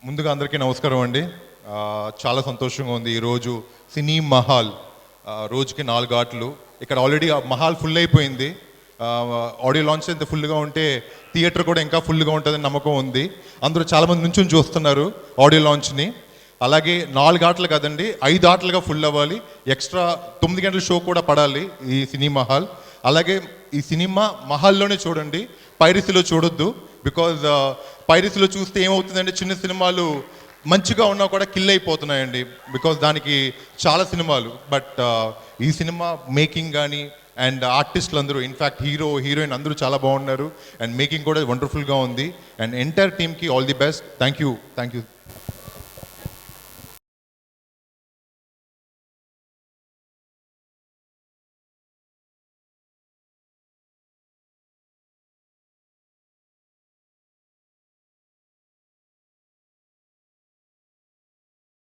ముందుగా అందరికీ నమస్కారం అండి. చాలా సంతోషంగా ఉంది. ఈరోజు సినీ మహాల్ రోజుకి 4 ఆటలు. ఇక్కడ ఆల్రెడీ మహాల్ ఫుల్ అయిపోయింది. ఆడియో లాంచ్ ఎంత ఫుల్గా ఉంటే థియేటర్ కూడా ఇంకా ఫుల్గా ఉంటుందని నమ్మకం ఉంది. అందరూ చాలామంది నుంచి చూస్తున్నారు ఆడియో లాంచ్ని. అలాగే 4 ఆటలు కదండి, 5 ఆటలుగా ఫుల్ అవ్వాలి. ఎక్స్ట్రా 9 గంటల షో కూడా పడాలి ఈ సినీ మహాల్. అలాగే ఈ సినిమా మహాల్లోనే చూడండి, పైరసీలో చూడొద్దు. బికాజ్ పైరసీలో చూస్తే ఏమవుతుందంటే చిన్న సినిమాలు మంచిగా ఉన్నా కూడా కిల్ అయిపోతున్నాయండి. బికాజ్ దానికి చాలా సినిమాలు. బట్ ఈ సినిమా మేకింగ్ కానీ అండ్ ఆర్టిస్టులు అందరూ, ఇన్ఫ్యాక్ట్ హీరోయిన్ అందరూ చాలా బాగున్నారు. అండ్ మేకింగ్ కూడా వండర్ఫుల్గా ఉంది. అండ్ ఎంటైర్ టీమ్కి all the best. Thank you.